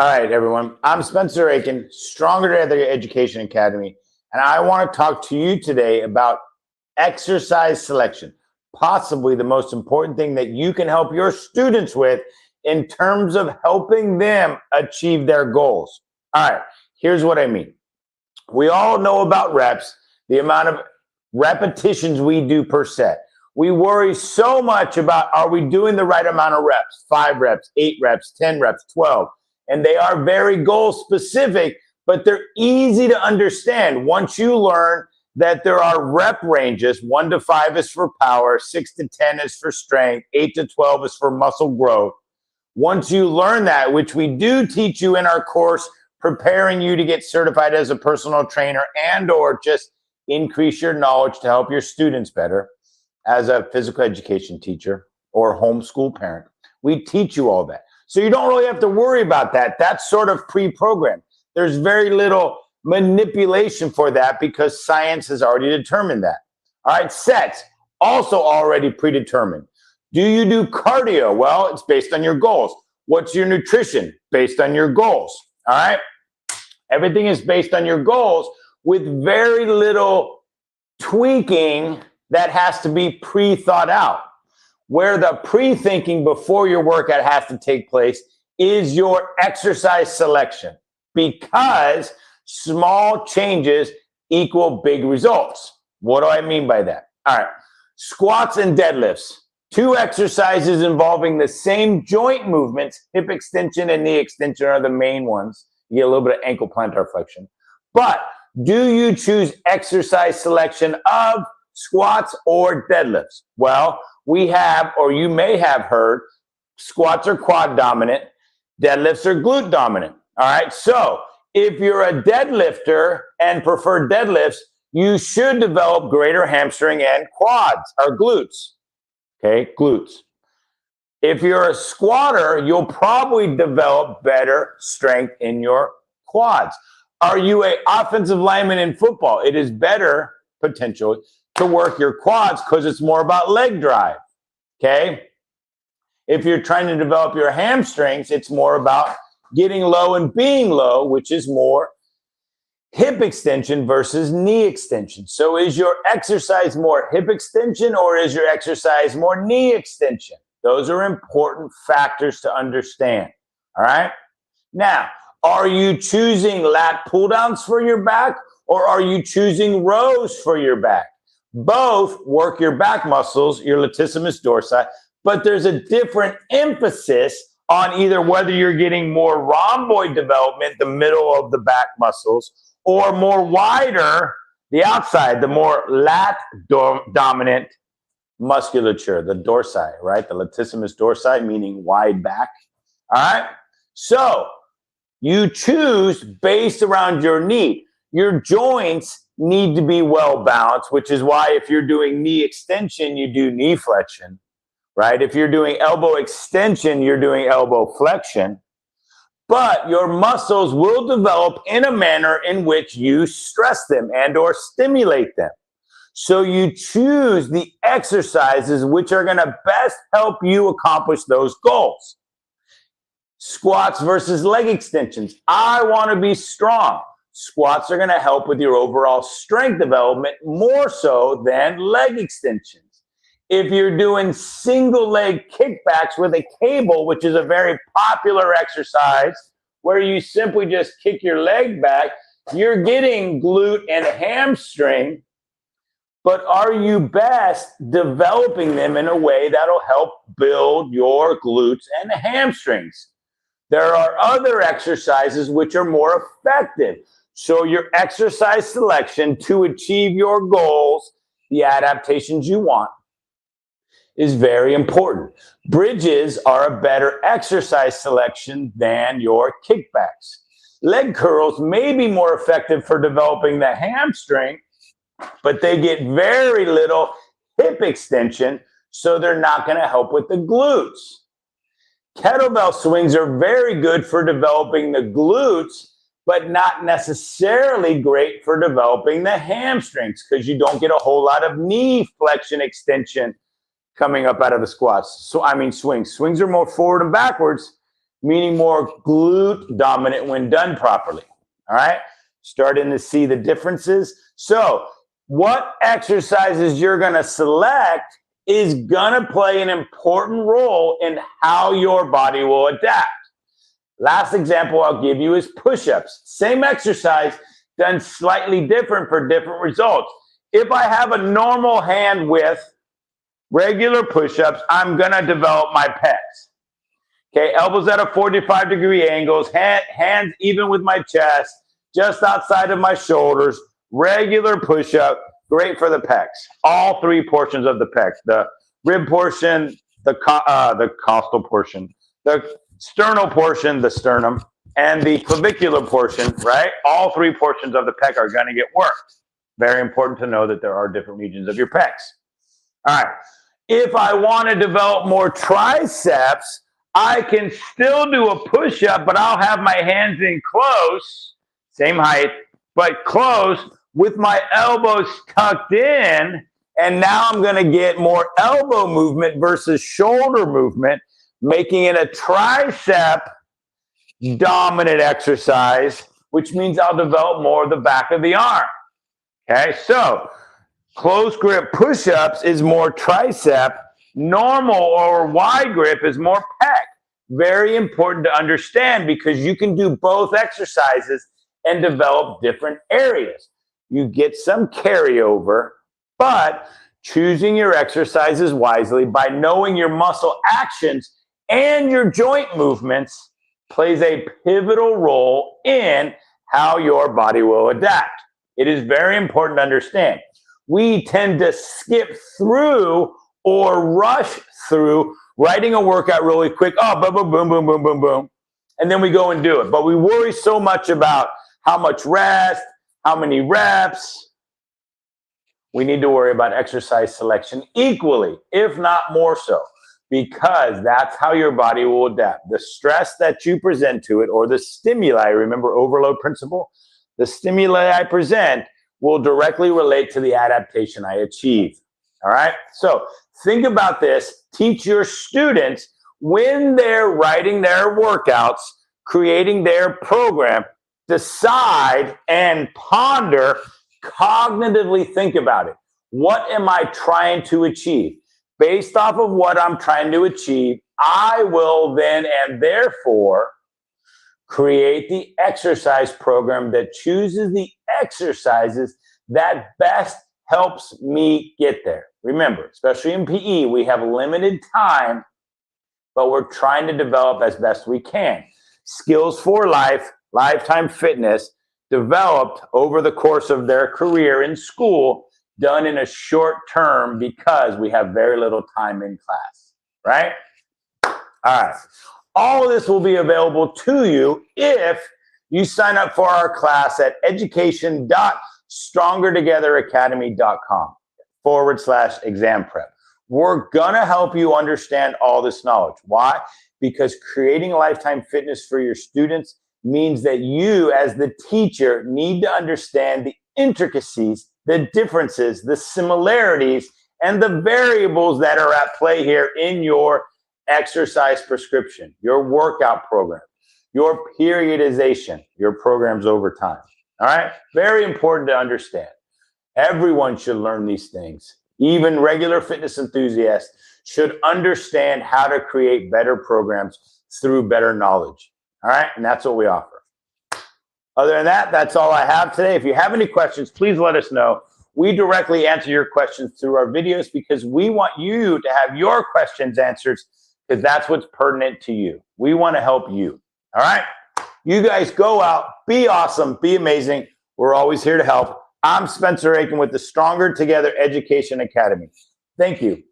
All right, everyone. I'm Spencer Aiken, Stronger Together Education Academy, and I want to talk to you today about exercise selection, possibly the most important thing that you can help your students with in terms of helping them achieve their goals. All right, here's what I mean. We all know about reps, the amount of repetitions we do per set. We worry so much about, are we doing the right amount of reps? 5 reps, 8 reps, 10 reps, 12. And they are very goal specific, but they're easy to understand once you learn that there are rep ranges. 1 to 5 is for power, 6 to 10 is for strength, 8 to 12 is for muscle growth. Once you learn that, which we do teach you in our course, preparing you to get certified as a personal trainer and or just increase your knowledge to help your students better as a physical education teacher or homeschool parent, we teach you all that. So you don't really have to worry about that. That's sort of pre-programmed. There's very little manipulation for that because science has already determined that. All right, sets, also already predetermined. Do you do cardio? Well, it's based on your goals. What's your nutrition? Based on your goals. All right, everything is based on your goals with very little tweaking that has to be pre-thought out. Where the pre-thinking before your workout has to take place is your exercise selection, because small changes equal big results. What do I mean by that? All right, squats and deadlifts, 2 exercises involving the same joint movements. Hip extension and knee extension are the main ones. You get a little bit of ankle plantar flexion. But do you choose exercise selection of squats or deadlifts? Well, we have, or you may have heard, squats are quad dominant, deadlifts are glute dominant. All right, so if you're a deadlifter and prefer deadlifts, you should develop greater hamstring and quads or glutes. Okay, glutes. If you're a squatter, you'll probably develop better strength in your quads. Are you an offensive lineman in football? It is better, potentially, to work your quads because it's more about leg drive, okay? If you're trying to develop your hamstrings, it's more about getting low and being low, which is more hip extension versus knee extension. So is your exercise more hip extension or is your exercise more knee extension? Those are important factors to understand, all right? Now, are you choosing lat pull downs for your back or are you choosing rows for your back? Both work your back muscles, your latissimus dorsi, but there's a different emphasis on either whether you're getting more rhomboid development, the middle of the back muscles, or more wider, the outside, the more lat dominant musculature, the dorsi, right? The latissimus dorsi, meaning wide back. All right? So you choose based around your need. Your joints need to be well balanced, which is why if you're doing knee extension, you do knee flexion, right? If you're doing elbow extension, you're doing elbow flexion. But your muscles will develop in a manner in which you stress them and or stimulate them. So you choose the exercises which are going to best help you accomplish those goals. Squats versus leg extensions. I want to be strong. Squats are going to help with your overall strength development more so than leg extensions. If you're doing single leg kickbacks with a cable, which is a very popular exercise where you simply just kick your leg back, you're getting glute and hamstring, but are you best developing them in a way that'll help build your glutes and hamstrings? There are other exercises which are more effective. So your exercise selection to achieve your goals, the adaptations you want, is very important. Bridges are a better exercise selection than your kickbacks. Leg curls may be more effective for developing the hamstring, but they get very little hip extension, so they're not going to help with the glutes. Kettlebell swings are very good for developing the glutes, but not necessarily great for developing the hamstrings because you don't get a whole lot of knee flexion extension coming up out of the squats. So, I mean, swings. Swings are more forward and backwards. meaning more glute dominant when done properly. All right, starting to see the differences. So what exercises you're going to select is going to play an important role in how your body will adapt. Last example I'll give you is push-ups. Same exercise done slightly different for different results. If I have a normal hand width, regular push-ups, I'm going to develop my pecs. Okay, elbows at a 45-degree angles, hands even with my chest, just outside of my shoulders, regular push-up, great for the pecs. All three portions of the pecs, the rib portion, the costal portion, the sternal portion, the sternum, and the clavicular portion, right? All three portions of the pec are going to get worked. Very important to know that there are different regions of your pecs. All right. If I want to develop more triceps, I can still do a push-up, but I'll have my hands in close, same height, but close with my elbows tucked in. And now I'm going to get more elbow movement versus shoulder movement, making it a tricep dominant exercise, which means I'll develop more of the back of the arm. Okay, so close grip push-ups is more tricep. Normal or wide grip is more pec. Very important to understand because you can do both exercises and develop different areas. You get some carryover, but choosing your exercises wisely by knowing your muscle actions and your joint movements plays a pivotal role in how your body will adapt. It is very important to understand. We tend to skip through or rush through writing a workout really quick. Oh, boom, boom, boom, boom, boom, boom, boom. And then we go and do it. But we worry so much about how much rest, how many reps. We need to worry about exercise selection equally, if not more so, because that's how your body will adapt. The stress that you present to it or the stimuli, remember overload principle? The stimuli I present will directly relate to the adaptation I achieve. All right? So think about this. Teach your students when they're writing their workouts, creating their program, decide and ponder, cognitively think about it. What am I trying to achieve? Based off of what I'm trying to achieve, I will then and therefore create the exercise program that chooses the exercises that best helps me get there. Remember, especially in PE, we have limited time, but we're trying to develop as best we can. Skills for life, lifetime fitness, developed over the course of their career in school, done in a short term because we have very little time in class, right? All right. All of this will be available to you if you sign up for our class at education.strongertogetheracademy.com/exam prep. We're going to help you understand all this knowledge. Why? Because creating lifetime fitness for your students means that you, as the teacher, need to understand the intricacies, the differences, the similarities, and the variables that are at play here in your exercise prescription, your workout program, your periodization, your programs over time. All right? Very important to understand. Everyone should learn these things. Even regular fitness enthusiasts should understand how to create better programs through better knowledge. All right? And that's what we offer. Other than that, that's all I have today. If you have any questions, please let us know. We directly answer your questions through our videos because we want you to have your questions answered because that's what's pertinent to you. We want to help you. All right? You guys go out, be awesome, be amazing. We're always here to help. I'm Spencer Aiken with the Stronger Together Education Academy. Thank you.